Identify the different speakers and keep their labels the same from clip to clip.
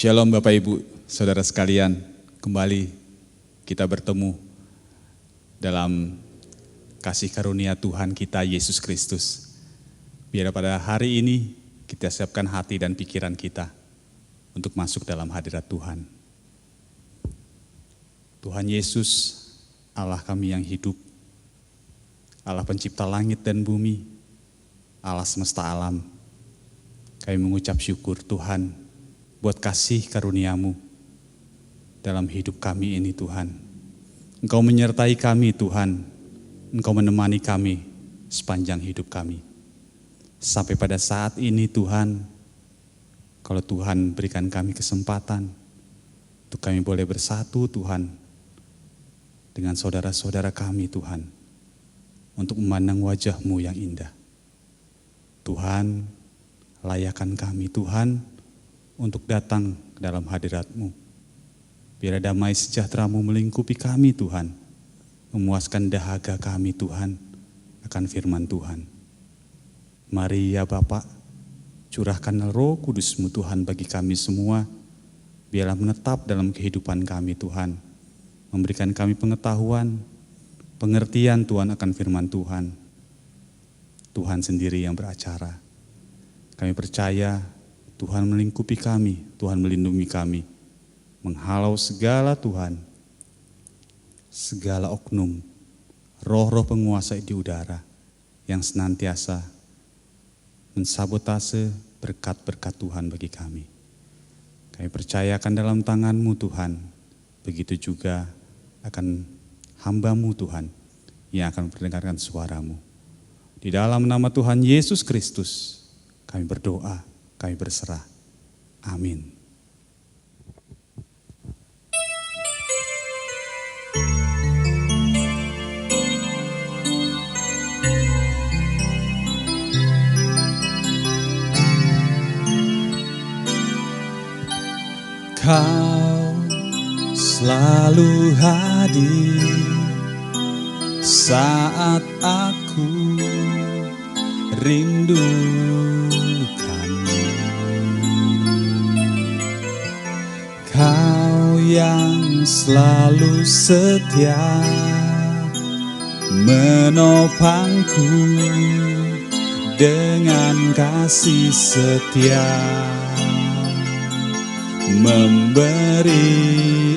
Speaker 1: Shalom Bapak Ibu, Saudara sekalian, kembali kita bertemu dalam kasih karunia Tuhan kita Yesus Kristus. Biar pada hari ini kita siapkan hati dan pikiran kita untuk masuk dalam hadirat Tuhan. Tuhan Yesus, Allah kami yang hidup, Allah pencipta langit dan bumi, Allah semesta alam. Kami mengucap syukur Tuhan buat kasih karunia-Mu dalam hidup kami ini Tuhan. Engkau menyertai kami Tuhan, Engkau menemani kami sepanjang hidup kami. Sampai pada saat ini Tuhan, kalau Tuhan berikan kami kesempatan untuk kami boleh bersatu Tuhan dengan saudara-saudara kami Tuhan, untuk memandang wajah-Mu yang indah. Tuhan, layakan kami Tuhan, untuk datang ke dalam hadirat-Mu. Biar damai sejahtera-Mu melingkupi kami Tuhan, memuaskan dahaga kami Tuhan akan firman Tuhan. Mari ya Bapa, curahkan Roh Kudus-Mu Tuhan bagi kami semua, biarlah menetap dalam kehidupan kami Tuhan, memberikan kami pengetahuan, pengertian Tuhan akan firman Tuhan. Tuhan sendiri yang beracara. Kami percaya Tuhan melingkupi kami, Tuhan melindungi kami, menghalau segala Tuhan, segala oknum, roh-roh penguasa di udara yang senantiasa mensabotase berkat-berkat Tuhan bagi kami. Kami percayakan dalam tangan-Mu Tuhan, begitu juga akan hamba-Mu Tuhan yang akan mendengarkan suara-Mu. Di dalam nama Tuhan Yesus Kristus, kami berdoa. Kami berserah. Amin.
Speaker 2: Kau selalu hadir saat aku rindu. Kau yang selalu setia menopangku dengan kasih setia, memberi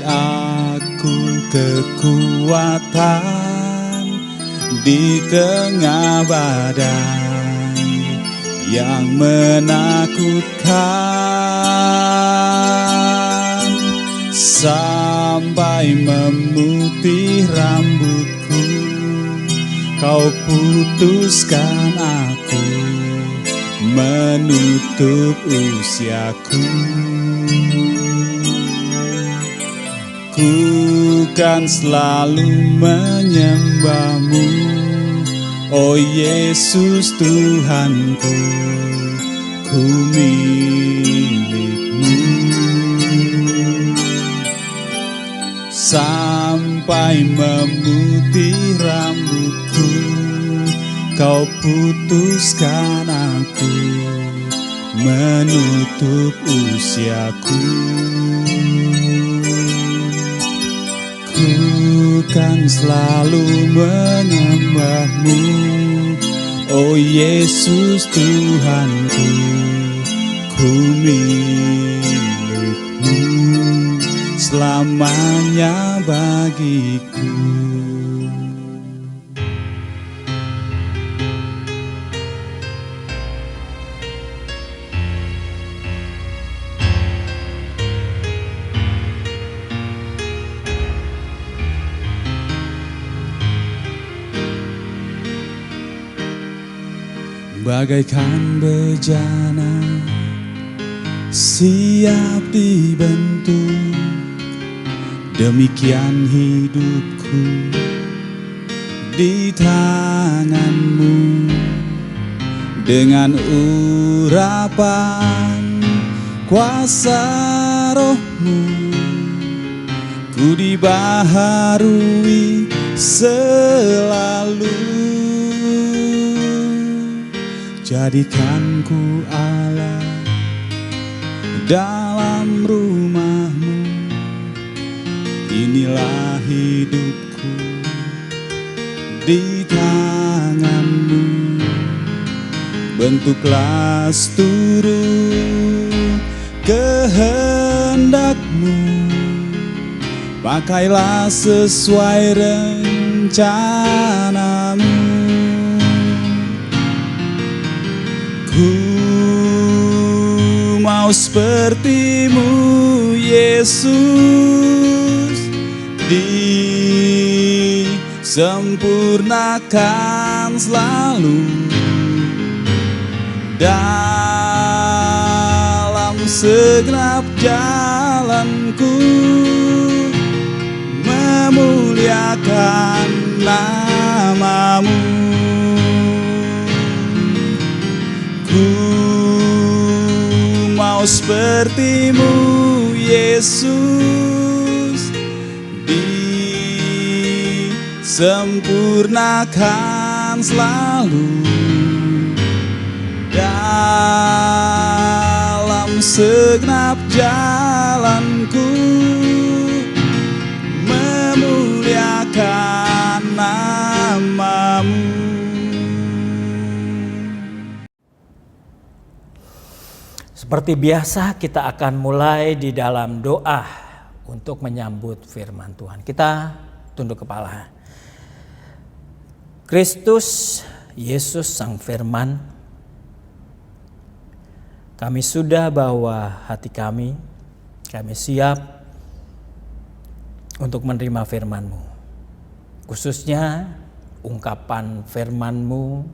Speaker 2: aku kekuatan di tengah badai yang menakutkan. Sampai memutih rambutku, Kau putuskan aku menutup usiaku. Ku kan selalu menyembah-Mu, oh Yesus Tuhanku, ku milik-Mu. Sampai memutih rambutku, Kau putuskan aku menutup usiaku. Ku kan selalu menyembah-Mu, oh Yesus Tuhanku, ku milik-Mu selamanya bagiku. Bagaikan bejana siap dibentuk, demikian hidupku di tangan-Mu. Dengan urapan kuasa Roh-Mu, ku dibaharui selalu. Jadikan ku Allah dalam dalam rumah-Mu. Inilah hidupku di tangan-Mu. Bentuklah seluruh kehendak-Mu. Pakailah sesuai rencana-Mu. Ku mau seperti-Mu, Yesus, disempurnakan selalu dalam segenap jalanku, memuliakan nama-Mu. Ku mau seperti-Mu, Yesus, disempurnakan selalu dalam segenap jalanku, memuliakan nama-Mu.
Speaker 3: Seperti biasa kita akan mulai di dalam doa untuk menyambut firman Tuhan. Kita tunduk kepala. Kristus Yesus Sang Firman, kami sudah bawa hati kami siap untuk menerima firman-Mu. Khususnya ungkapan firman-Mu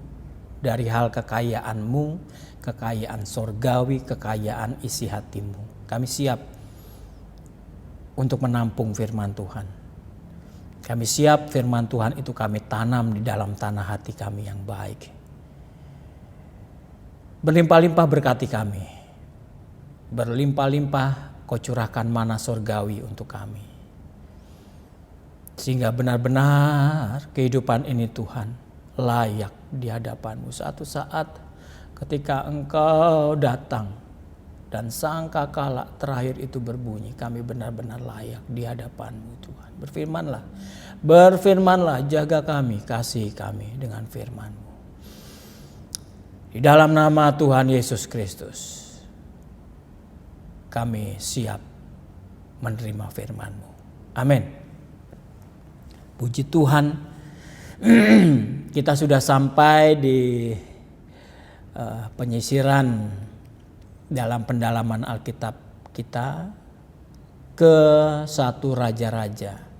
Speaker 3: dari hal kekayaan-Mu, kekayaan sorgawi, kekayaan isi hati-Mu. Kami siap untuk menampung firman Tuhan. Kami siap firman Tuhan itu kami tanam di dalam tanah hati kami yang baik. Berlimpah-limpah berkati kami. Berlimpah-limpah Kau curahkan mana sorgawi untuk kami. Sehingga benar-benar kehidupan ini Tuhan layak di hadapan-Mu. Suatu saat ketika Engkau datang dan sangkakala terakhir itu berbunyi, kami benar-benar layak di hadapan-Mu Tuhan. Berfirmanlah, jaga kami, kasih kami dengan firman-Mu. Di dalam nama Tuhan Yesus Kristus, kami siap menerima firman-Mu. Amin. Puji Tuhan, kita sudah sampai di penyisiran dalam pendalaman Alkitab kita ke 1 Raja-Raja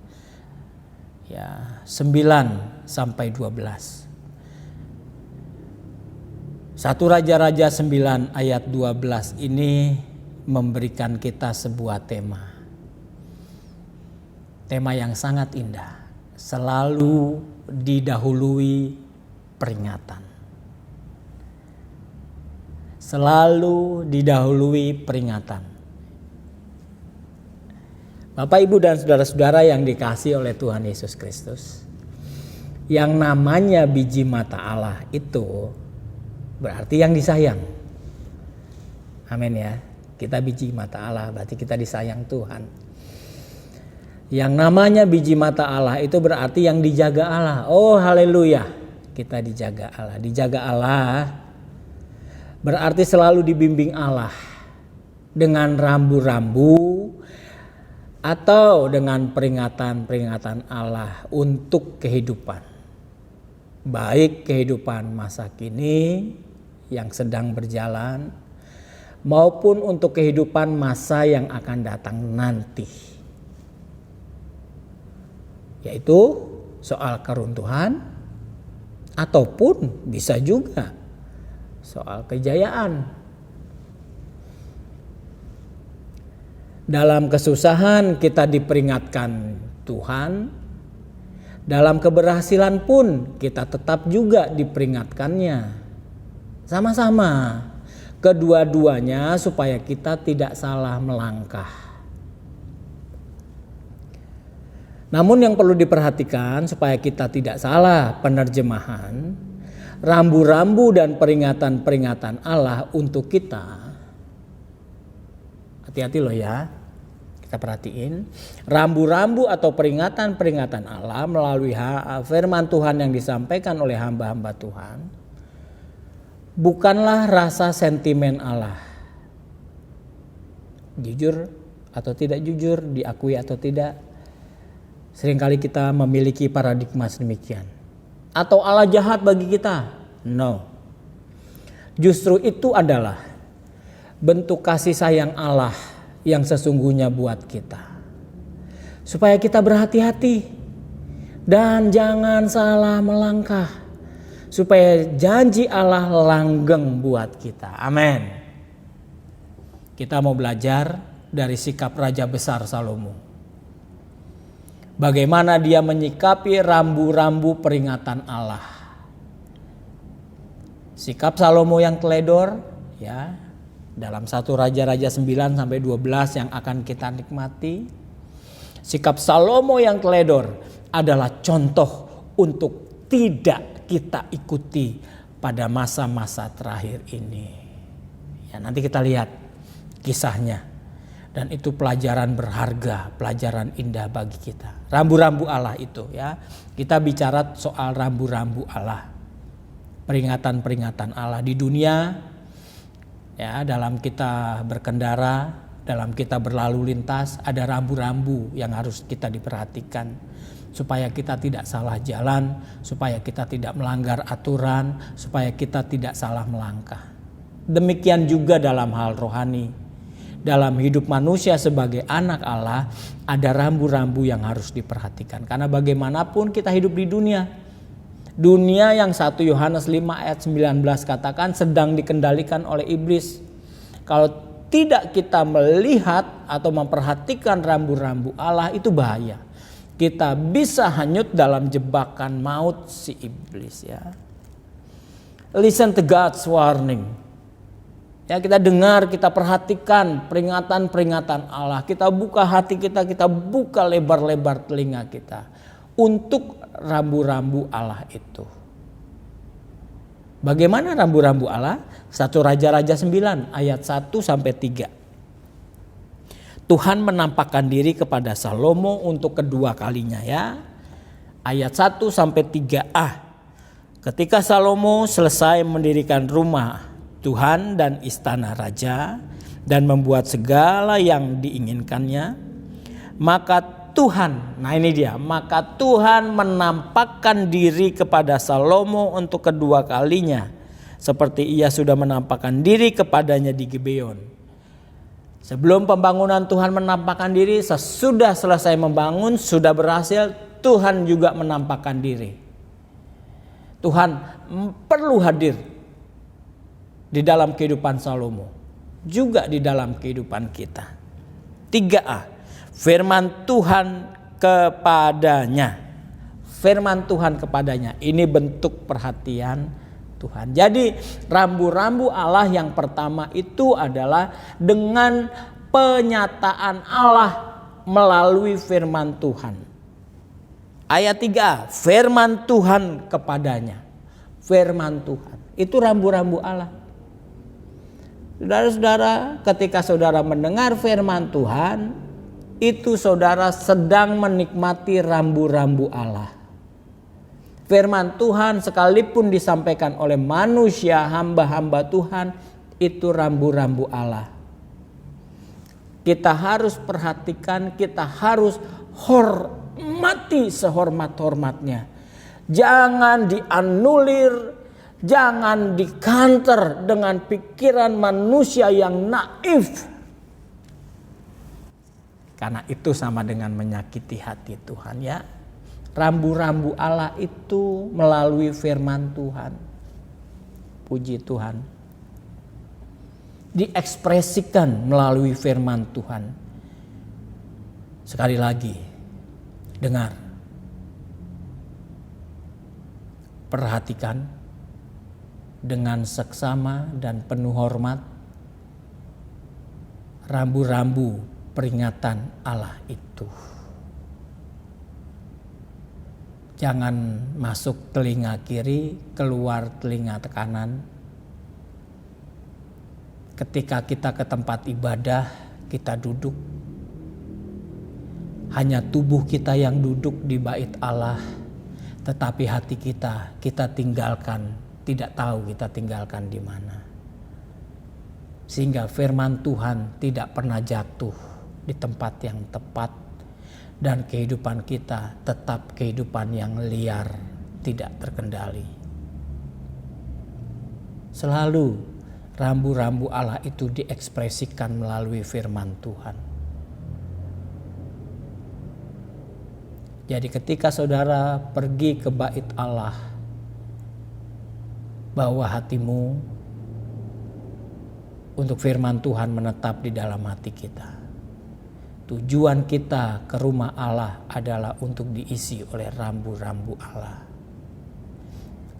Speaker 3: ya 9 sampai 12. 1 Raja-Raja 9 ayat 12 ini memberikan kita sebuah tema yang sangat indah, selalu didahului peringatan. Selalu didahului peringatan. Bapak, Ibu, dan saudara-saudara yang dikasihi oleh Tuhan Yesus Kristus, yang namanya biji mata Allah itu berarti yang disayang. Amin ya. Kita biji mata Allah berarti kita disayang Tuhan. Yang namanya biji mata Allah itu berarti yang dijaga Allah. Oh haleluya. Kita dijaga Allah. Dijaga Allah berarti selalu dibimbing Allah dengan rambu-rambu atau dengan peringatan-peringatan Allah untuk kehidupan. Baik kehidupan masa kini yang sedang berjalan maupun untuk kehidupan masa yang akan datang nanti. Yaitu soal keruntuhan ataupun bisa juga soal kejayaan. Dalam kesusahan kita diperingatkan Tuhan. Dalam keberhasilan pun kita tetap juga diperingatkannya. Sama-sama. Kedua-duanya supaya kita tidak salah melangkah. Namun yang perlu diperhatikan supaya kita tidak salah penerjemahan, rambu-rambu dan peringatan-peringatan Allah untuk kita Hati-hati loh ya. Kita perhatiin. Rambu-rambu atau peringatan-peringatan Allah melalui firman Tuhan yang disampaikan oleh hamba-hamba Tuhan bukanlah rasa sentimen Allah. Jujur atau tidak jujur, diakui atau tidak. Seringkali kita memiliki paradigma sedemikian. Atau Allah jahat bagi kita? No. Justru itu adalah bentuk kasih sayang Allah yang sesungguhnya buat kita. Supaya kita berhati-hati dan jangan salah melangkah. Supaya janji Allah langgeng buat kita. Amin. Kita mau belajar dari sikap Raja Besar Salomo. Bagaimana dia menyikapi rambu-rambu peringatan Allah. Sikap Salomo yang teledor ya, dalam 1 Raja-Raja 9 sampai 12 yang akan kita nikmati. Sikap Salomo yang teledor adalah contoh untuk tidak kita ikuti pada masa-masa terakhir ini. Ya, nanti kita lihat kisahnya, dan itu pelajaran berharga, pelajaran indah bagi kita. Rambu-rambu Allah itu ya. Kita bicara soal rambu-rambu Allah. Peringatan-peringatan Allah di dunia ya, dalam kita berkendara, dalam kita berlalu lintas ada rambu-rambu yang harus kita diperhatikan supaya kita tidak salah jalan, supaya kita tidak melanggar aturan, supaya kita tidak salah melangkah. Demikian juga dalam hal rohani. Dalam hidup manusia sebagai anak Allah ada rambu-rambu yang harus diperhatikan. Karena bagaimanapun kita hidup di dunia. Dunia yang 1 Yohanes 5 ayat 19 katakan sedang dikendalikan oleh iblis. Kalau tidak kita melihat atau memperhatikan rambu-rambu Allah itu bahaya. Kita bisa hanyut dalam jebakan maut si iblis ya. Listen to God's warning. Ya, kita dengar, kita perhatikan peringatan-peringatan Allah. Kita buka hati kita buka lebar-lebar telinga kita untuk rambu-rambu Allah itu. Bagaimana rambu-rambu Allah? 1 Raja-Raja 9 ayat 1 sampai 3. Tuhan menampakkan diri kepada Salomo untuk kedua kalinya ya. Ayat 1 sampai 3a. Ketika Salomo selesai mendirikan rumah Tuhan dan istana raja dan membuat segala yang diinginkannya, maka Tuhan menampakkan diri kepada Salomo untuk kedua kalinya seperti ia sudah menampakkan diri kepadanya di Gibeon. Sebelum pembangunan Tuhan menampakkan diri, sesudah selesai membangun, sudah berhasil, Tuhan juga menampakkan diri. Tuhan perlu hadir di dalam kehidupan Salomo, juga di dalam kehidupan kita. 3a, firman Tuhan kepadanya. Firman Tuhan kepadanya, ini bentuk perhatian Tuhan. Jadi rambu-rambu Allah yang pertama itu adalah dengan penyataan Allah melalui firman Tuhan. Ayat 3a, firman Tuhan kepadanya. Firman Tuhan, itu rambu-rambu Allah. Saudara-saudara, ketika saudara mendengar firman Tuhan, itu saudara sedang menikmati rambu-rambu Allah. Firman Tuhan sekalipun disampaikan oleh manusia, hamba-hamba Tuhan, itu rambu-rambu Allah. Kita harus perhatikan, kita harus hormati sehormat-hormatnya. Jangan dianulir, jangan dikanter dengan pikiran manusia yang naif. Karena itu sama dengan menyakiti hati Tuhan ya. Rambu-rambu Allah itu melalui firman Tuhan. Puji Tuhan. Diekspresikan melalui firman Tuhan. Sekali lagi, dengar. Perhatikan. Dengan seksama dan penuh hormat rambu-rambu peringatan Allah itu. Jangan masuk telinga kiri, keluar telinga kanan. Ketika kita ke tempat ibadah, kita duduk. Hanya tubuh kita yang duduk di bait Allah, tetapi hati kita tinggalkan, tidak tahu kita tinggalkan di mana. Sehingga firman Tuhan tidak pernah jatuh di tempat yang tepat, dan kehidupan kita tetap kehidupan yang liar, tidak terkendali. Selalu rambu-rambu Allah itu diekspresikan melalui firman Tuhan. Jadi ketika saudara pergi ke bait Allah, bawa hatimu untuk firman Tuhan menetap di dalam hati kita. Tujuan kita ke rumah Allah adalah untuk diisi oleh rambu-rambu Allah.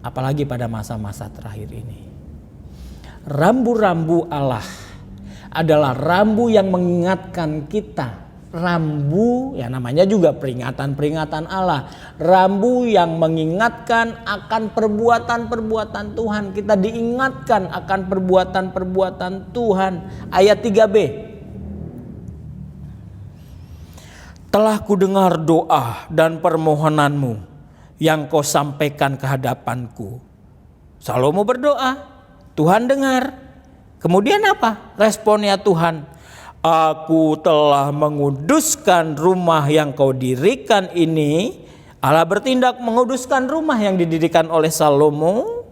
Speaker 3: Apalagi pada masa-masa terakhir ini. Rambu-rambu Allah adalah rambu yang mengingatkan kita. Rambu, ya namanya juga peringatan-peringatan Allah. Rambu yang mengingatkan akan perbuatan-perbuatan Tuhan. Kita diingatkan akan perbuatan-perbuatan Tuhan. Ayat 3b. Telah kudengar doa dan permohonanmu yang kau sampaikan ke hadapanku. Salomo berdoa, Tuhan dengar. Kemudian apa? Responnya Tuhan. Aku telah menguduskan rumah yang kau dirikan ini. Allah bertindak menguduskan rumah yang didirikan oleh Salomo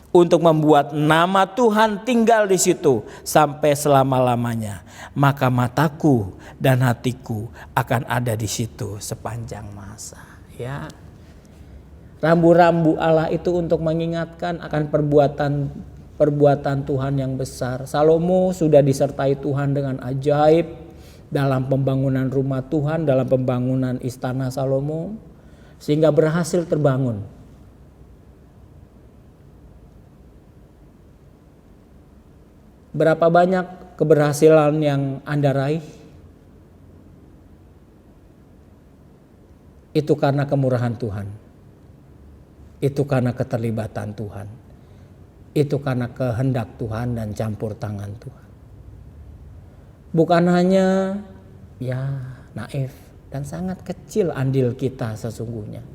Speaker 3: untuk membuat nama Tuhan tinggal di situ sampai selama-lamanya. Maka mataku dan hatiku akan ada di situ sepanjang masa. Ya. Rambu-rambu Allah itu untuk mengingatkan akan perbuatan Tuhan yang besar. Salomo sudah disertai Tuhan dengan ajaib dalam pembangunan rumah Tuhan, dalam pembangunan istana Salomo, sehingga berhasil terbangun. Berapa banyak keberhasilan yang Anda raih? Itu karena kemurahan Tuhan. Itu karena keterlibatan Tuhan. Itu karena kehendak Tuhan dan campur tangan Tuhan. Bukan hanya naif dan sangat kecil andil kita sesungguhnya.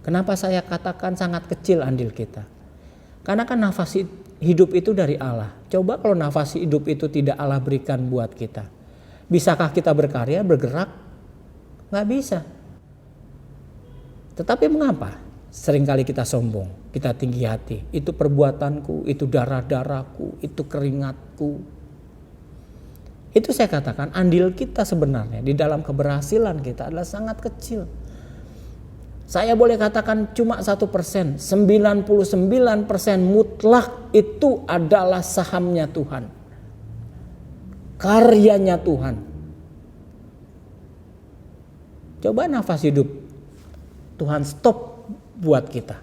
Speaker 3: Kenapa saya katakan sangat kecil andil kita? Karena kan nafas hidup itu dari Allah. Coba kalau nafas hidup itu tidak Allah berikan buat kita. Bisakah kita berkarya, bergerak? Nggak bisa. Tetapi mengapa? Seringkali kita sombong, kita tinggi hati. Itu perbuatanku, itu darah-darahku, itu keringatku. Itu saya katakan andil kita sebenarnya di dalam keberhasilan kita adalah sangat kecil. Saya boleh katakan cuma 1%, 99% mutlak itu adalah sahamnya Tuhan. Karyanya Tuhan. Coba nafas hidup Tuhan stop buat kita.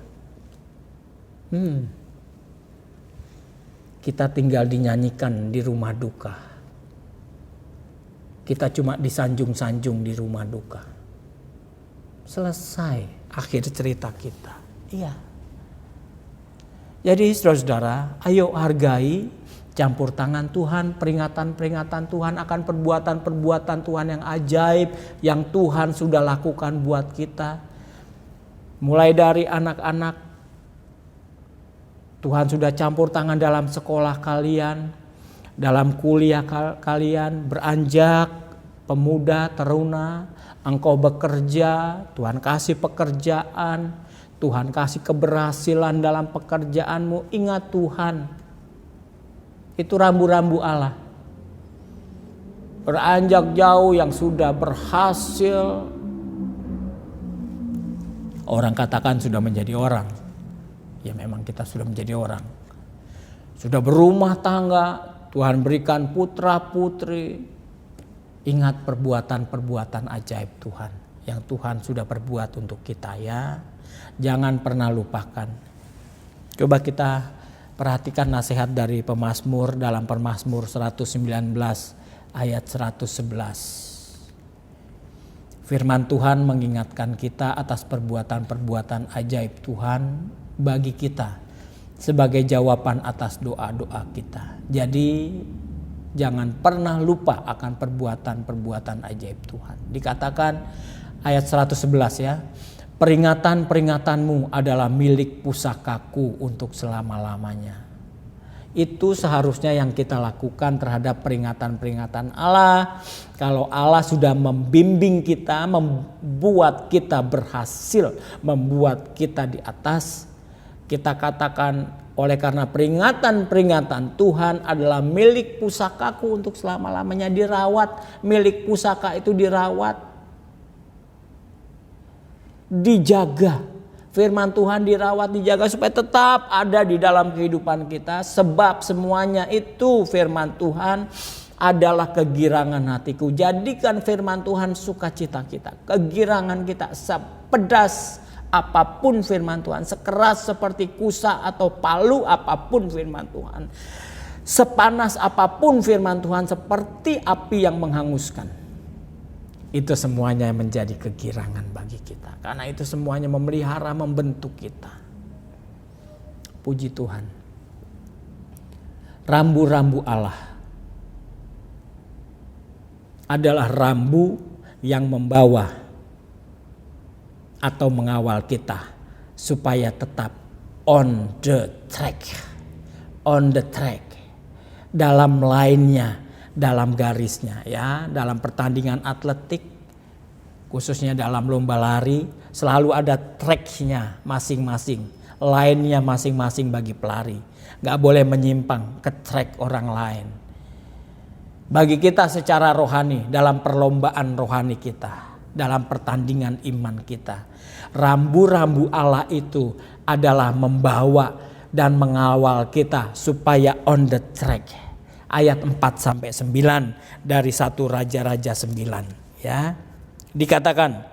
Speaker 3: Kita tinggal dinyanyikan di rumah duka. Kita cuma disanjung-sanjung di rumah duka. Selesai akhir cerita kita. Iya. Jadi saudara-saudara, ayo hargai campur tangan Tuhan, peringatan-peringatan Tuhan akan perbuatan-perbuatan Tuhan yang ajaib yang Tuhan sudah lakukan buat kita. Mulai dari anak-anak, Tuhan sudah campur tangan dalam sekolah kalian, dalam kuliah kalian, beranjak, pemuda, teruna, engkau bekerja, Tuhan kasih pekerjaan, Tuhan kasih keberhasilan dalam pekerjaanmu. Ingat Tuhan, itu rambu-rambu Allah. Beranjak jauh yang sudah berhasil. Orang katakan sudah menjadi orang. Ya memang kita sudah menjadi orang. Sudah berumah tangga. Tuhan berikan putra putri. Ingat perbuatan-perbuatan ajaib Tuhan. Yang Tuhan sudah perbuat untuk kita ya. Jangan pernah lupakan. Coba kita perhatikan nasihat dari pemazmur dalam Pemazmur 119 ayat 111. Firman Tuhan mengingatkan kita atas perbuatan-perbuatan ajaib Tuhan bagi kita sebagai jawaban atas doa-doa kita. Jadi Jangan pernah lupa akan perbuatan-perbuatan ajaib Tuhan. Dikatakan ayat 111 ya. Peringatan-peringatanmu adalah milik pusakaku untuk selama-lamanya. Itu seharusnya yang kita lakukan terhadap peringatan-peringatan Allah. Kalau Allah sudah membimbing kita, membuat kita berhasil, membuat kita di atas, kita katakan oleh karena peringatan-peringatan Tuhan adalah milik pusakaku untuk selama-lamanya, dirawat. Milik pusaka itu dirawat, dijaga. Firman Tuhan dirawat, dijaga supaya tetap ada di dalam kehidupan kita. Sebab semuanya itu firman Tuhan adalah kegirangan hatiku. Jadikan firman Tuhan sukacita kita, kegirangan kita. Sepedas apapun firman Tuhan, sekeras seperti kusa atau palu apapun firman Tuhan, sepanas apapun firman Tuhan, seperti api yang menghanguskan, itu semuanya menjadi kegirangan bagi kita. Karena itu semuanya memelihara, membentuk kita. Puji Tuhan. Rambu-rambu Allah adalah rambu yang membawa atau mengawal kita supaya tetap on the track. On the track. Dalam lainnya, dalam garisnya ya, dalam pertandingan atletik, khususnya dalam lomba lari, selalu ada tracknya masing-masing, lainnya masing-masing bagi pelari. Gak boleh menyimpang ke track orang lain. Bagi kita secara rohani, dalam perlombaan rohani kita, dalam pertandingan iman kita, rambu-rambu Allah itu adalah membawa dan mengawal kita supaya on the track. Ayat 4-9 dari 1 Raja-Raja 9 ya. Dikatakan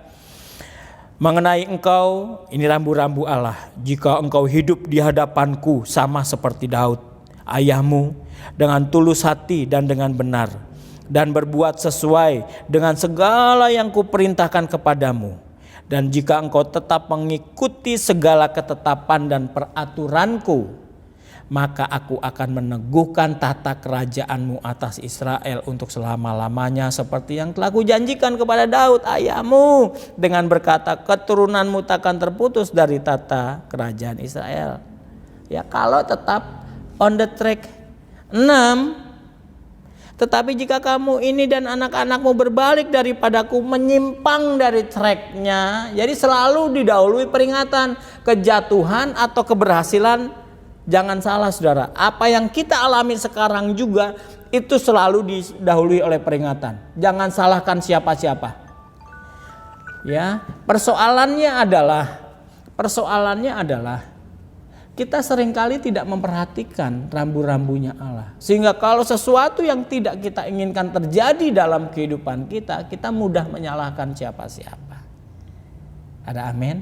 Speaker 3: mengenai engkau, ini rambu-rambu Allah, jika engkau hidup di hadapanku sama seperti Daud ayahmu, dengan tulus hati dan dengan benar, dan berbuat sesuai dengan segala yang kuperintahkan kepadamu. Dan jika engkau tetap mengikuti segala ketetapan dan peraturanku, maka aku akan meneguhkan tata kerajaanmu atas Israel untuk selama-lamanya, seperti yang telah kujanjikan kepada Daud ayahmu, dengan berkata, keturunanmu takkan terputus dari tata kerajaan Israel. Ya, kalau tetap on the track. 6. Tetapi jika kamu ini dan anak-anakmu berbalik daripadaku, menyimpang dari tracknya, jadi selalu didahului peringatan, kejatuhan atau keberhasilan. Jangan salah saudara, apa yang kita alami sekarang juga itu selalu didahului oleh peringatan. Jangan salahkan siapa-siapa. Ya, persoalannya adalah kita seringkali tidak memperhatikan rambu-rambunya Allah. Sehingga kalau sesuatu yang tidak kita inginkan terjadi dalam kehidupan kita, kita mudah menyalahkan siapa-siapa. Ada amin?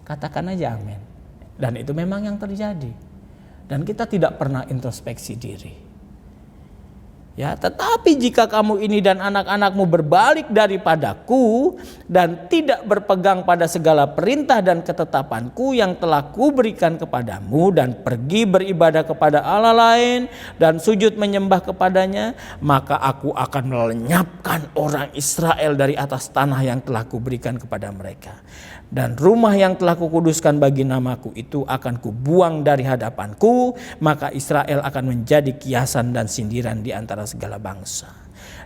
Speaker 3: Katakan aja amin. Dan itu memang yang terjadi. Dan kita tidak pernah introspeksi diri. Ya, tetapi jika kamu ini dan anak-anakmu berbalik daripadaku dan tidak berpegang pada segala perintah dan ketetapanku yang telah kuberikan kepadamu, dan pergi beribadah kepada Allah lain dan sujud menyembah kepadanya, maka aku akan melenyapkan orang Israel dari atas tanah yang telah kuberikan kepada mereka. Dan rumah yang telah kukuduskan bagi namaku itu akan kubuang dari hadapanku, maka Israel akan menjadi kiasan dan sindiran di antara segala bangsa.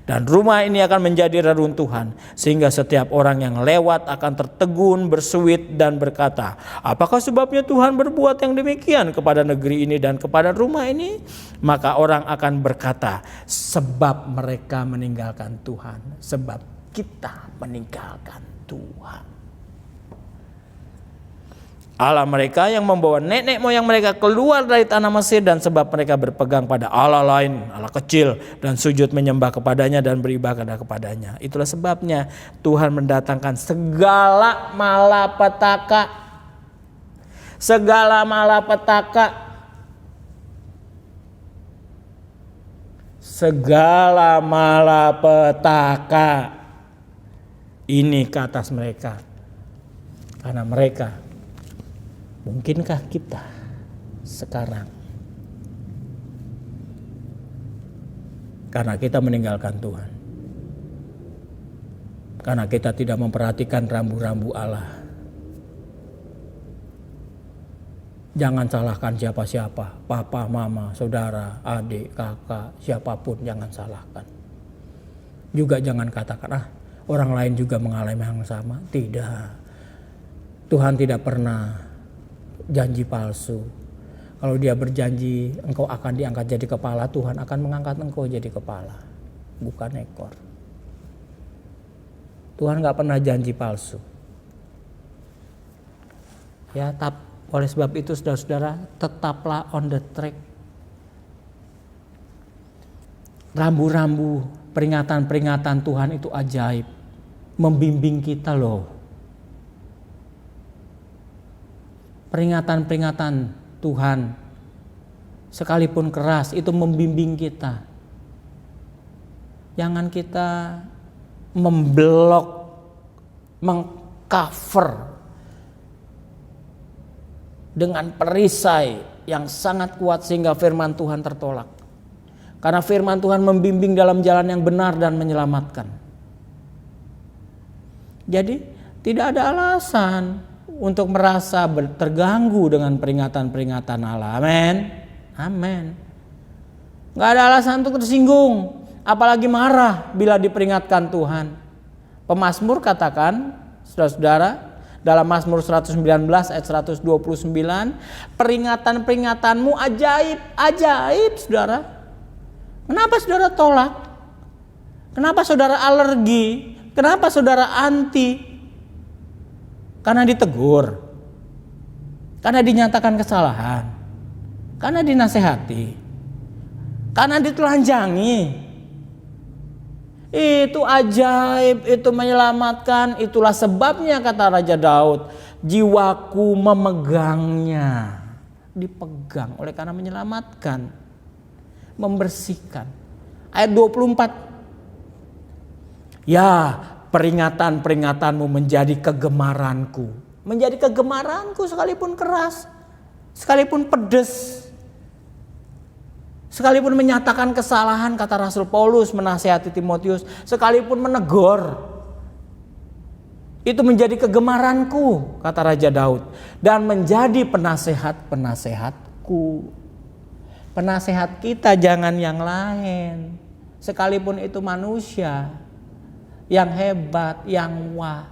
Speaker 3: Dan rumah ini akan menjadi reruntuhan, sehingga setiap orang yang lewat akan tertegun, bersuit dan berkata, apakah sebabnya Tuhan berbuat yang demikian kepada negeri ini dan kepada rumah ini? Maka orang akan berkata, sebab mereka meninggalkan Tuhan, sebab kita meninggalkan Tuhan. Allah mereka yang membawa nenek moyang mereka keluar dari tanah Mesir, dan sebab mereka berpegang pada Allah lain, Allah kecil, dan sujud menyembah kepadanya dan beribadah kepadanya. Itulah sebabnya Tuhan mendatangkan segala malapetaka. Segala malapetaka. Segala malapetaka ini ke atas mereka. Karena mereka, mungkinkah kita sekarang Karena kita meninggalkan Tuhan. Karena kita tidak memperhatikan rambu-rambu Allah. Jangan salahkan siapa-siapa, papa, mama, saudara, adik, kakak, siapapun jangan salahkan. Juga jangan katakan, orang lain juga mengalami yang sama. Tidak. Tuhan tidak pernah janji palsu. Kalau dia berjanji engkau akan diangkat jadi kepala, Tuhan akan mengangkat engkau jadi kepala, bukan ekor. Tuhan gak pernah janji palsu. Ya, oleh sebab itu saudara-saudara, tetaplah on the track. Rambu-rambu peringatan-peringatan Tuhan itu ajaib. Membimbing kita loh. Peringatan-peringatan Tuhan sekalipun keras itu membimbing kita. Jangan kita memblok, mengcover dengan perisai yang sangat kuat sehingga firman Tuhan tertolak. Karena firman Tuhan membimbing dalam jalan yang benar dan menyelamatkan. Jadi tidak ada alasan untuk merasa terganggu dengan peringatan-peringatan Allah. Amin. Amin. Gak ada alasan untuk tersinggung, apalagi marah bila diperingatkan Tuhan. Pemazmur katakan, saudara-saudara, dalam Mazmur 119 ayat 129, peringatan-peringatanmu ajaib, ajaib saudara. Kenapa saudara tolak? Kenapa saudara alergi? Kenapa saudara anti? Karena ditegur, karena dinyatakan kesalahan, karena dinasehati, karena ditelanjangi. Itu ajaib, itu menyelamatkan. Itulah sebabnya kata Raja Daud, jiwaku memegangnya. Dipegang oleh karena menyelamatkan, membersihkan. Ayat 24. Ya, peringatan-peringatanmu menjadi kegemaranku. Menjadi kegemaranku sekalipun keras, sekalipun pedes, sekalipun menyatakan kesalahan, kata Rasul Paulus menasihati Timotius, sekalipun menegur, itu menjadi kegemaranku, kata Raja Daud, dan menjadi penasehat-penasehatku. Penasehat kita jangan yang lain, sekalipun itu manusia yang hebat, yang wah.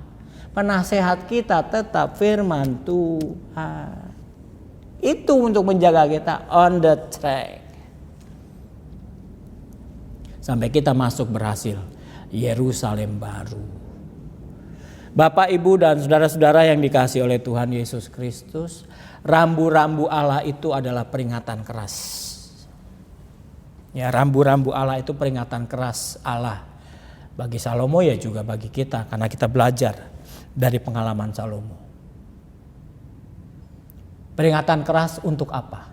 Speaker 3: Penasehat kita tetap firman Tuhan. Itu untuk menjaga kita on the track. Sampai kita masuk berhasil Yerusalem baru. Bapak, Ibu, dan saudara-saudara yang dikasihi oleh Tuhan Yesus Kristus, rambu-rambu Allah itu adalah peringatan keras. Ya, rambu-rambu Allah itu peringatan keras Allah. Bagi Salomo ya juga bagi kita, karena kita belajar dari pengalaman Salomo. Peringatan keras untuk apa?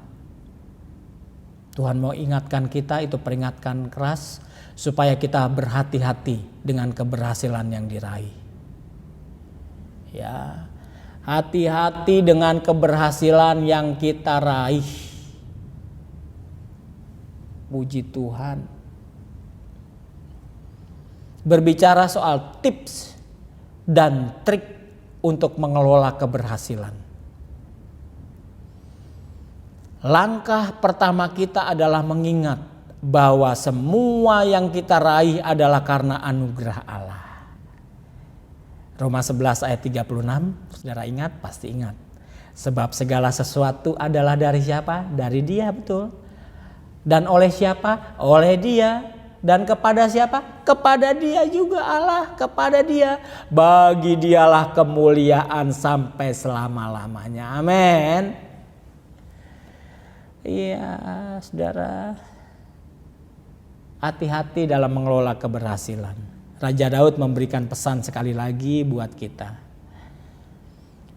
Speaker 3: Tuhan mau ingatkan kita, itu peringatan keras supaya kita berhati-hati dengan keberhasilan yang diraih. Ya, hati-hati dengan keberhasilan yang kita raih. Puji Tuhan. Berbicara soal tips dan trik untuk mengelola keberhasilan. Langkah pertama kita adalah mengingat bahwa semua yang kita raih adalah karena anugerah Allah. Roma 11 ayat 36, saudara ingat? Pasti ingat. Sebab segala sesuatu adalah dari siapa? Dari Dia, betul. Dan oleh siapa? Oleh Dia. Dan kepada siapa? Kepada Dia juga Allah, kepada Dia. Bagi Dialah kemuliaan sampai selama-lamanya. Amin. Iya, saudara, hati-hati dalam mengelola keberhasilan. Raja Daud memberikan pesan sekali lagi buat kita.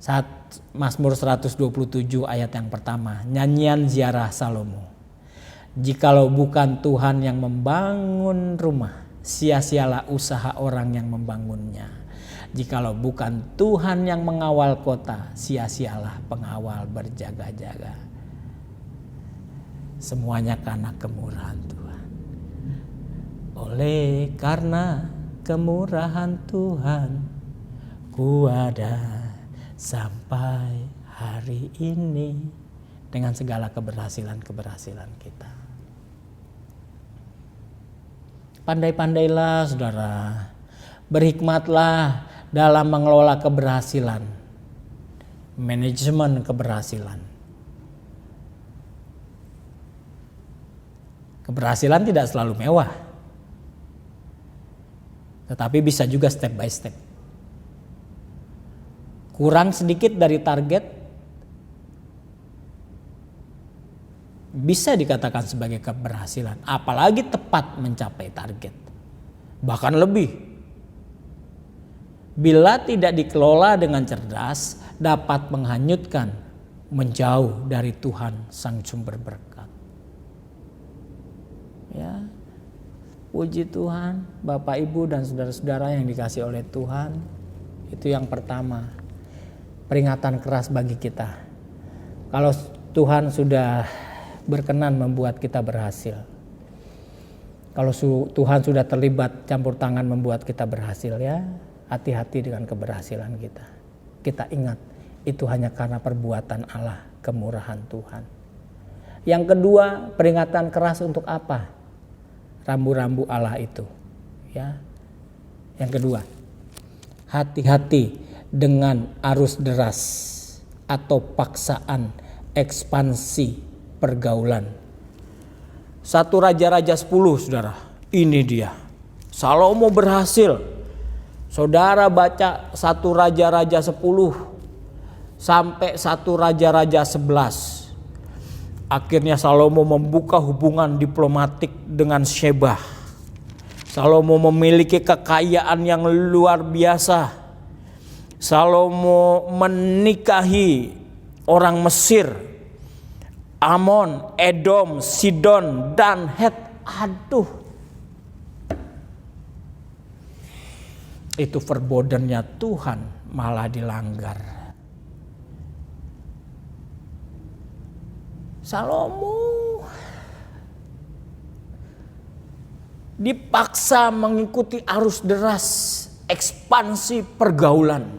Speaker 3: Saat Mazmur 127 ayat yang pertama, nyanyian ziarah Salomo. Jikalau bukan Tuhan yang membangun rumah, sia-sialah usaha orang yang membangunnya. Jikalau bukan Tuhan yang mengawal kota, sia-sialah pengawal berjaga-jaga. Semuanya karena kemurahan Tuhan. Oleh karena kemurahan Tuhan, ku ada sampai hari ini dengan segala keberhasilan-keberhasilan kita. Pandai-pandailah saudara, berhikmatlah dalam mengelola keberhasilan, manajemen keberhasilan. Keberhasilan tidak selalu mewah, tetapi bisa juga step by step. Kurang sedikit dari target bisa dikatakan sebagai keberhasilan, apalagi tepat mencapai target, bahkan lebih. Bila tidak dikelola dengan cerdas, dapat menghanyutkan, menjauh dari Tuhan sang sumber berkat. Ya, puji Tuhan, Bapak Ibu dan saudara-saudara yang dikasihi oleh Tuhan. Itu yang pertama, peringatan keras bagi kita. Kalau Tuhan sudah berkenan membuat kita berhasil, kalau Tuhan sudah terlibat campur tangan membuat kita berhasil, ya hati-hati dengan keberhasilan kita. Kita ingat, itu hanya karena perbuatan Allah, kemurahan Tuhan. Yang kedua, peringatan keras untuk apa? Rambu-rambu Allah itu, ya. Yang kedua, hati-hati dengan arus deras atau paksaan ekspansi pergaulan. 1 Raja-Raja 10, saudara, ini dia. Salomo berhasil. Saudara baca 1 Raja-Raja 10 sampai 1 Raja-Raja 11. Akhirnya Salomo membuka hubungan diplomatik dengan Sheba. Salomo memiliki kekayaan yang luar biasa. Salomo menikahi orang Mesir, Amon, Edom, Sidon, dan Het. Aduh, itu verbodennya Tuhan malah dilanggar. Salomo dipaksa mengikuti arus deras ekspansi pergaulan.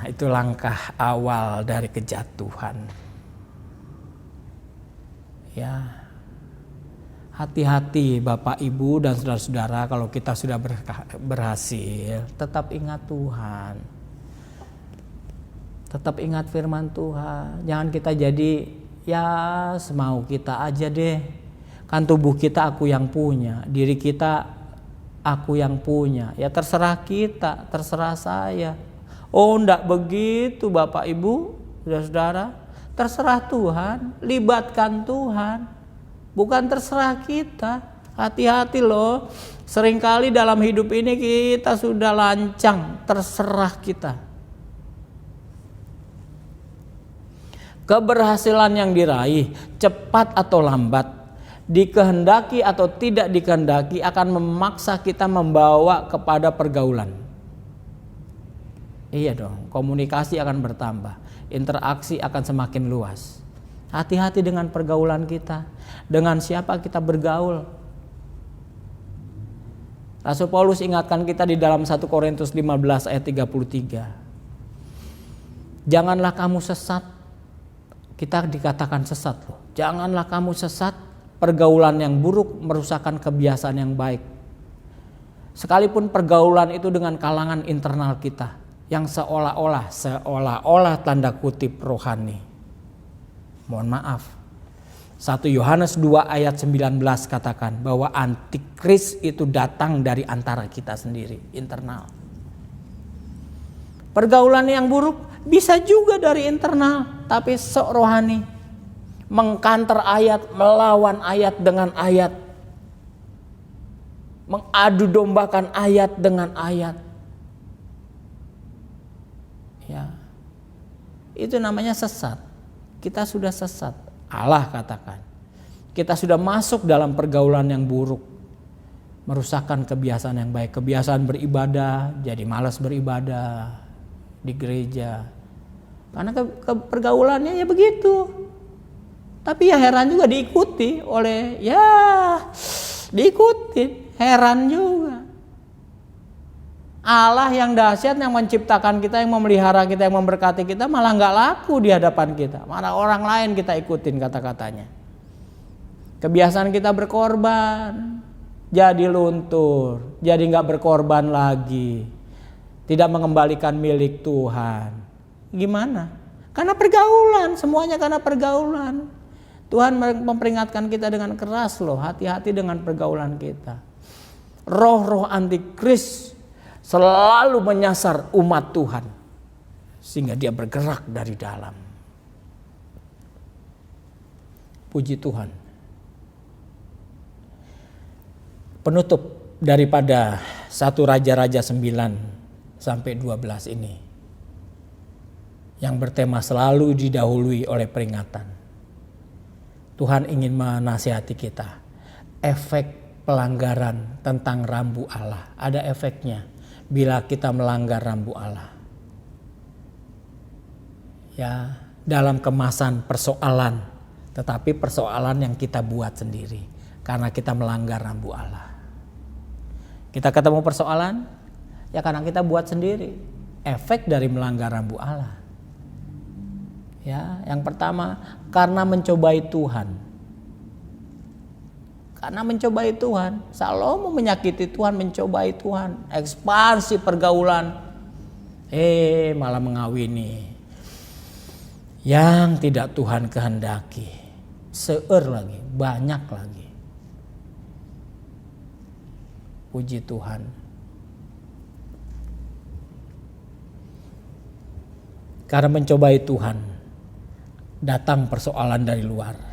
Speaker 3: Itu langkah awal dari kejatuhan. Ya, hati-hati Bapak Ibu dan saudara-saudara, kalau kita sudah berhasil, tetap ingat Tuhan. Tetap ingat firman Tuhan. Jangan kita jadi ya semau kita aja deh. Kan tubuh kita aku yang punya, diri kita aku yang punya. Ya terserah kita, terserah saya. Oh enggak begitu Bapak Ibu, saudara-saudara. Terserah Tuhan, libatkan Tuhan. Bukan terserah kita. Hati-hati loh. Seringkali dalam hidup ini kita sudah lancang, terserah kita. Keberhasilan yang diraih cepat atau lambat, dikehendaki atau tidak dikehendaki, akan memaksa kita membawa kepada pergaulan. Iya dong, komunikasi akan bertambah, interaksi akan semakin luas. Hati-hati dengan pergaulan kita, dengan siapa kita bergaul. Rasul Paulus ingatkan kita di dalam 1 Korintus 15 ayat 33. Janganlah kamu sesat. Kita dikatakan sesat loh. Janganlah kamu sesat, pergaulan yang buruk merusakkan kebiasaan yang baik. Sekalipun pergaulan itu dengan kalangan internal kita yang seolah-olah tanda kutip rohani. Mohon maaf. 1 Yohanes 2 ayat 19 katakan bahwa antikris itu datang dari antara kita sendiri, internal. Pergaulan yang buruk bisa juga dari internal, tapi sok rohani. Mengkanter ayat, melawan ayat dengan ayat. Mengadu dombakan ayat dengan ayat. Ya. Itu namanya sesat. Kita sudah sesat. Allah katakan. Kita sudah masuk dalam pergaulan yang buruk. Merusakkan kebiasaan yang baik. Kebiasaan beribadah, jadi malas beribadah di gereja. Karena pergaulannya ya begitu. Tapi ya heran juga diikuti oleh diikuti, heran juga. Allah yang dahsyat, yang menciptakan kita, yang memelihara kita, yang memberkati kita malah nggak laku di hadapan kita. Malah orang lain kita ikutin kata-katanya. Kebiasaan kita berkorban, jadi luntur, jadi nggak berkorban lagi, tidak mengembalikan milik Tuhan. Gimana? Karena pergaulan, semuanya karena pergaulan. Tuhan memperingatkan kita dengan keras loh, hati-hati dengan pergaulan kita. Roh-roh antikris selalu menyasar umat Tuhan sehingga dia bergerak dari dalam. Puji Tuhan. Penutup daripada 1 Raja-Raja 9 sampai 12 ini yang bertema selalu didahului oleh peringatan. Tuhan ingin menasihati kita. Efek pelanggaran tentang rambu Allah. Ada efeknya bila kita melanggar rambu Allah. Ya, dalam kemasan persoalan, tetapi persoalan yang kita buat sendiri karena kita melanggar rambu Allah. Kita ketemu persoalan, ya karena kita buat sendiri. Efek dari melanggar rambu Allah. Ya, yang pertama karena mencobai Tuhan. Karena mencobai Tuhan. Salomo menyakiti Tuhan, mencobai Tuhan. Ekspansi pergaulan. Malah mengawini yang tidak Tuhan kehendaki. Seueur lagi, banyak lagi. Puji Tuhan. Karena mencobai Tuhan, datang persoalan dari luar.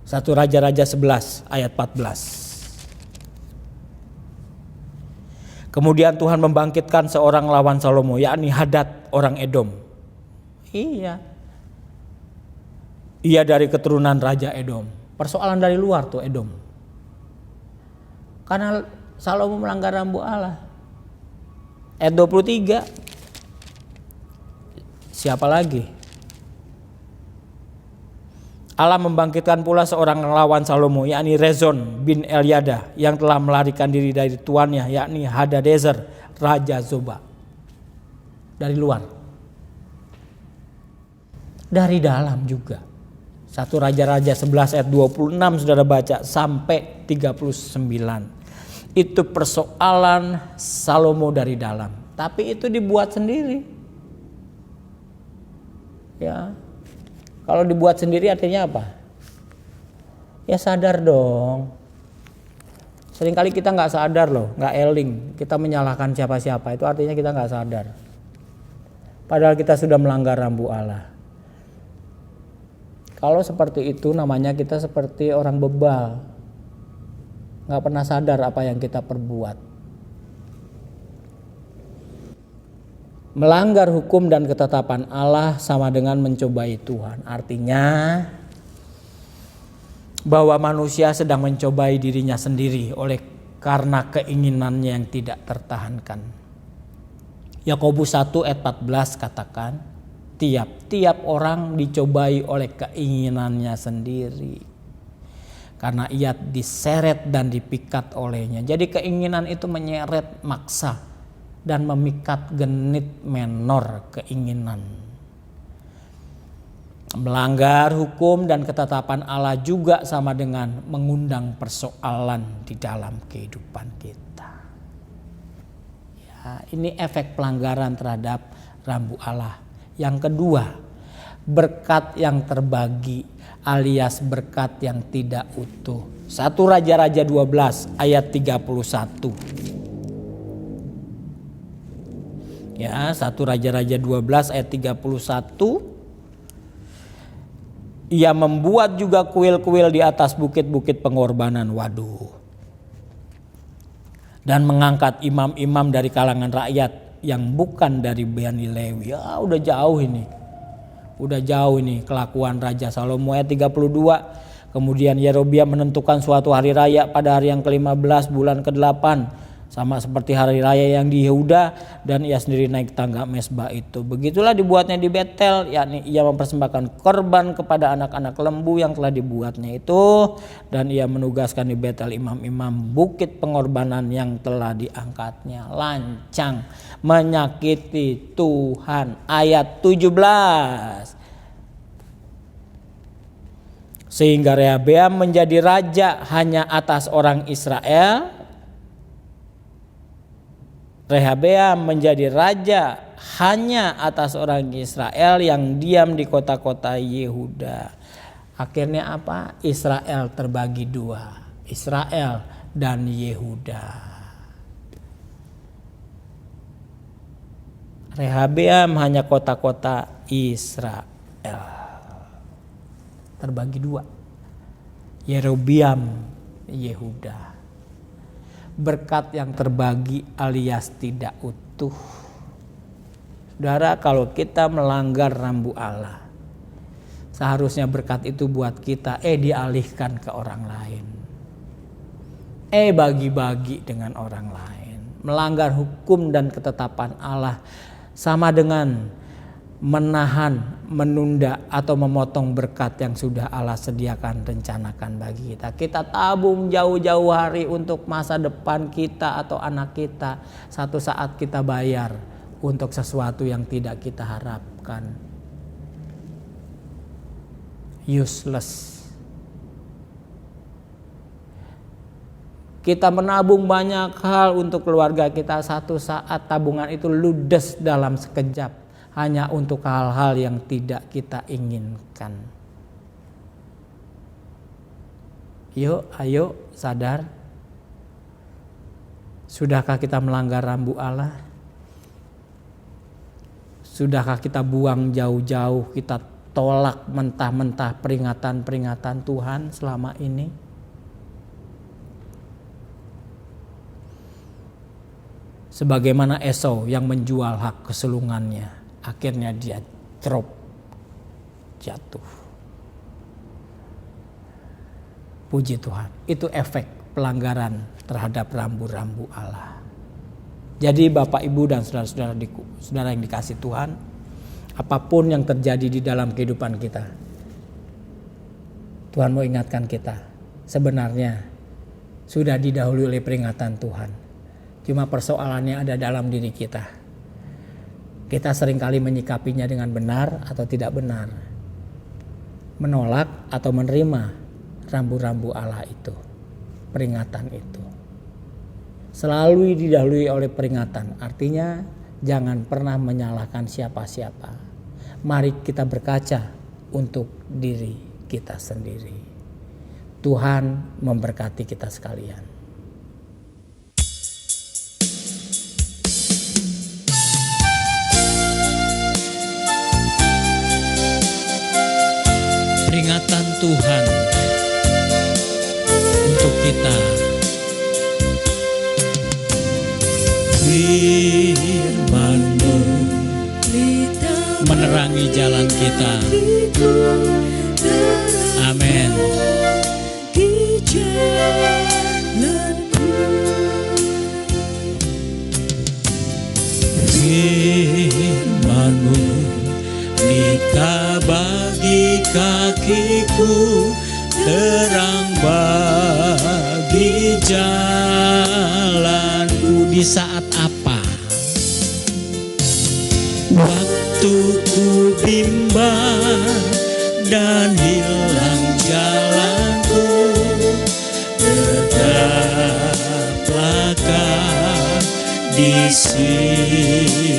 Speaker 3: 1 Raja-Raja 11 ayat 14. Kemudian Tuhan membangkitkan seorang lawan Salomo, yakni Hadad orang Edom. Iya. Ia dari keturunan Raja Edom. Persoalan dari luar tuh Edom. Karena Salomo melanggar rambu Allah. Ayat 23. Siapa lagi? Allah membangkitkan pula seorang lawan Salomo, yakni Rezon bin Eliada, yang telah melarikan diri dari tuannya, yakni Hadadezer, Raja Zoba. Dari luar. Dari dalam juga. 1 Raja-Raja 11 ayat 26 saudara baca sampai 39. Itu persoalan Salomo dari dalam. Tapi itu dibuat sendiri. Ya. Kalau dibuat sendiri artinya apa? Ya sadar dong. Seringkali kita gak sadar loh. Gak eling. Kita menyalahkan siapa-siapa. Itu artinya kita gak sadar. Padahal kita sudah melanggar rambu Allah. Kalau seperti itu namanya kita seperti orang bebal. Gak pernah sadar apa yang kita perbuat. Melanggar hukum dan ketetapan Allah sama dengan mencobai Tuhan. Artinya bahwa manusia sedang mencobai dirinya sendiri karena keinginannya yang tidak tertahankan. Yakobus 1 ayat 14 katakan, tiap-tiap orang dicobai oleh keinginannya sendiri. Karena ia diseret dan dipikat olehnya. Jadi keinginan itu menyeret, maksa dan memikat genit menor keinginan. Melanggar hukum dan ketetapan Allah juga sama dengan mengundang persoalan di dalam kehidupan kita. Ya, ini efek pelanggaran terhadap rambu Allah. Yang kedua, berkat yang terbagi alias berkat yang tidak utuh. 1 Raja-Raja 12 ayat 31. Ya, 1 Raja-Raja 12 ayat 31. Ia membuat juga kuil-kuil di atas bukit-bukit pengorbanan. Waduh. Dan mengangkat imam-imam dari kalangan rakyat yang bukan dari Bani Lewi. Ya, udah jauh ini. Udah jauh ini kelakuan Raja Salomo. Ayat 32. Kemudian Yerobiam menentukan suatu hari raya pada hari yang ke-15 bulan ke-8 Sama seperti hari raya yang di Yehuda dan ia sendiri naik tangga mesbah itu. Begitulah dibuatnya di Betel, yakni ia mempersembahkan korban kepada anak-anak lembu yang telah dibuatnya itu. Dan ia menugaskan di Betel imam-imam bukit pengorbanan yang telah diangkatnya. Lancang, menyakiti Tuhan. Ayat 17. Sehingga Rehabeam menjadi raja hanya atas orang Israel. Rehabeam menjadi raja hanya atas orang Israel yang diam di kota-kota Yehuda. Akhirnya apa? Israel terbagi dua, Israel dan Yehuda. Rehabeam hanya kota-kota Israel terbagi dua, Yerobeam, Yehuda. Berkat yang terbagi alias tidak utuh. Saudara, kalau kita melanggar rambu Allah, seharusnya berkat itu buat kita dialihkan ke orang lain. Bagi-bagi dengan orang lain. Melanggar hukum dan ketetapan Allah sama dengan menahan, menunda atau memotong berkat yang sudah Allah sediakan, rencanakan bagi kita. Kita tabung jauh-jauh hari untuk masa depan kita atau anak kita. Satu saat kita bayar untuk sesuatu yang tidak kita harapkan. Useless. Kita menabung banyak hal untuk keluarga kita. Satu saat tabungan itu ludes dalam sekejap. Hanya untuk hal-hal yang tidak kita inginkan. Yuk, ayo sadar. Sudahkah kita melanggar rambu Allah? Sudahkah kita buang jauh-jauh, kita tolak mentah-mentah peringatan-peringatan Tuhan selama ini? Sebagaimana Esau yang menjual hak kesulungannya. Akhirnya dia drop, jatuh. Puji Tuhan, itu efek pelanggaran terhadap rambu-rambu Allah. Jadi Bapak Ibu dan saudara yang dikasih Tuhan, apapun yang terjadi di dalam kehidupan kita, Tuhan mau ingatkan kita, sebenarnya sudah didahului oleh peringatan Tuhan. Cuma persoalannya ada dalam diri kita. Kita seringkali menyikapinya dengan benar atau tidak benar. Menolak atau menerima rambu-rambu Allah itu. Peringatan itu. Selalu didahului oleh peringatan. Artinya jangan pernah menyalahkan siapa-siapa. Mari kita berkaca untuk diri kita sendiri. Tuhan memberkati kita sekalian. Peringatan Tuhan untuk kita. Firman-Mu menerangi jalan kita. Amin. Firman-Mu pelita bagi kakiku, terang bagi jalanku. Di saat apa? Waktu ku bimbang dan hilang jalanku, tetaplah Kau di sisiku.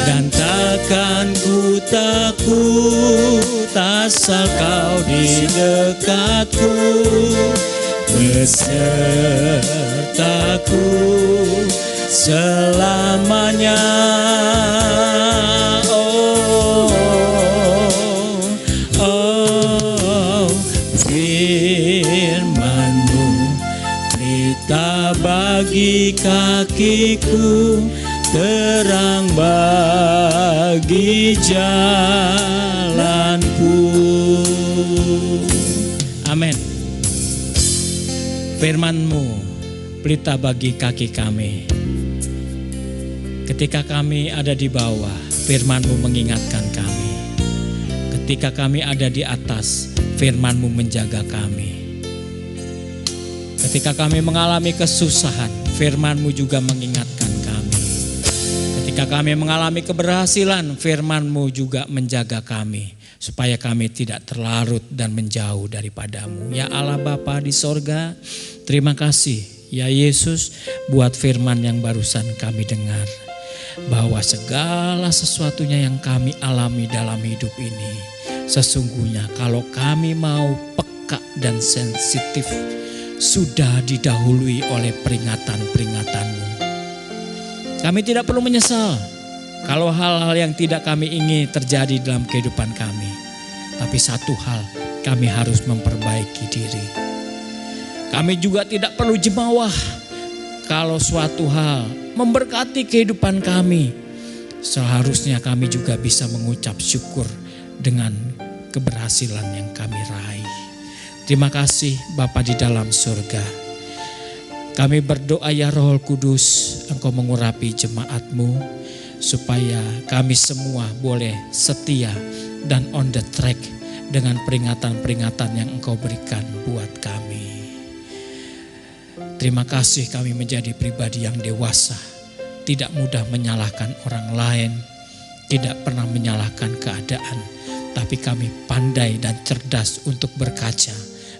Speaker 3: Dan takkan ku takut asal Kau di dekatku, besertaku selamanya. Firman-Mu pelita bagi kakiku, terang bagi jalanku. Amin. Firman-Mu pelita bagi kaki kami. Ketika kami ada di bawah, firman-Mu mengingatkan kami. Ketika kami ada di atas, firman-Mu menjaga kami. Ketika kami mengalami kesusahan, firman-Mu juga mengingatkan kami. Ketika kami mengalami keberhasilan, firman-Mu juga menjaga kami, supaya kami tidak terlarut dan menjauh daripada-Mu. Ya Allah Bapa di sorga, terima kasih ya Yesus buat firman yang barusan kami dengar. Bahwa segala sesuatunya yang kami alami dalam hidup ini, sesungguhnya kalau kami mau peka dan sensitif, sudah didahului oleh peringatan-peringatan-Mu. Kami tidak perlu menyesal kalau hal-hal yang tidak kami ingin terjadi dalam kehidupan kami. Tapi satu hal, kami harus memperbaiki diri. Kami juga tidak perlu jemawa kalau suatu hal memberkati kehidupan kami. Seharusnya kami juga bisa mengucap syukur dengan keberhasilan yang kami raih. Terima kasih Bapa di dalam surga. Kami berdoa ya Roh Kudus, Engkau mengurapi jemaat-Mu supaya kami semua boleh setia dan on the track dengan peringatan-peringatan yang Engkau berikan buat kami. Terima kasih kami menjadi pribadi yang dewasa, tidak mudah menyalahkan orang lain, tidak pernah menyalahkan keadaan, tapi kami pandai dan cerdas untuk berkaca,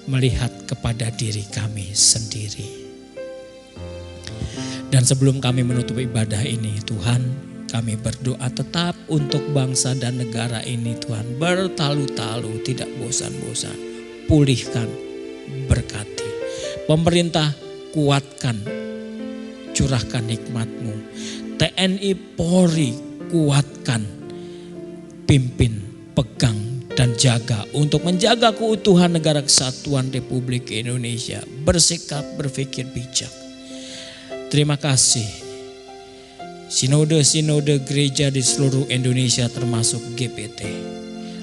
Speaker 3: melihat kepada diri kami sendiri. Dan sebelum kami menutup ibadah ini, Tuhan, kami berdoa tetap untuk bangsa dan negara ini, Tuhan, bertalu-talu, tidak bosan-bosan, pulihkan, berkati. Pemerintah, kuatkan, curahkan hikmat-Mu. TNI Polri, kuatkan, pimpin, pegang, dan jaga untuk menjaga keutuhan negara kesatuan Republik Indonesia. Bersikap, berpikir bijak. Terima kasih. Sinode-sinode gereja di seluruh Indonesia termasuk GPT.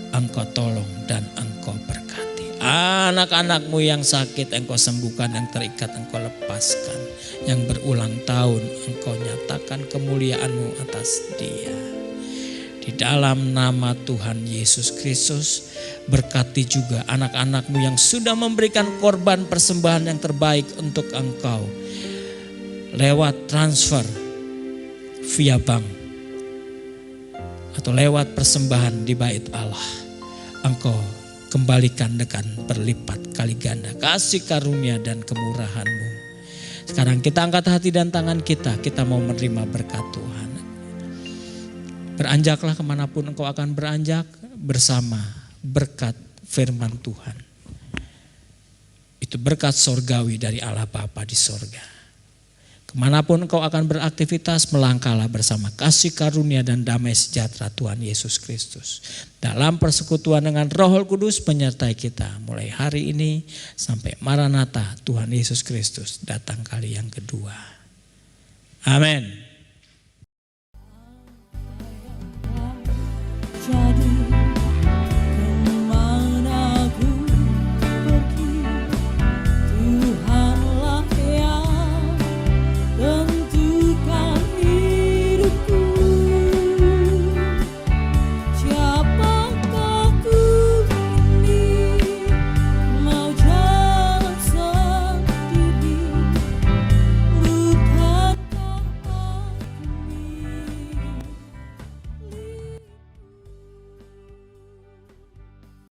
Speaker 3: Engkau tolong dan Engkau berkati. Anak-anak-Mu yang sakit Engkau sembuhkan, yang terikat Engkau lepaskan. Yang berulang tahun Engkau nyatakan kemuliaan-Mu atas dia. Di dalam nama Tuhan Yesus Kristus, berkati juga anak-anak-Mu yang sudah memberikan korban persembahan yang terbaik untuk Engkau. Lewat transfer via bank atau lewat persembahan di bait Allah, Engkau kembalikan dengan berlipat kali ganda kasih karunia dan kemurahan-Mu. Sekarang kita angkat hati dan tangan kita mau menerima berkat Tuhan. Beranjaklah kemanapun engkau akan beranjak bersama berkat firman Tuhan. Itu berkat sorgawi dari Allah Bapa di sorga. Kemanapun engkau akan beraktivitas, melangkahlah bersama kasih karunia dan damai sejahtera Tuhan Yesus Kristus. Dalam persekutuan dengan Roh Kudus menyertai kita mulai hari ini sampai Maranatha Tuhan Yesus Kristus datang kali yang kedua. Amin.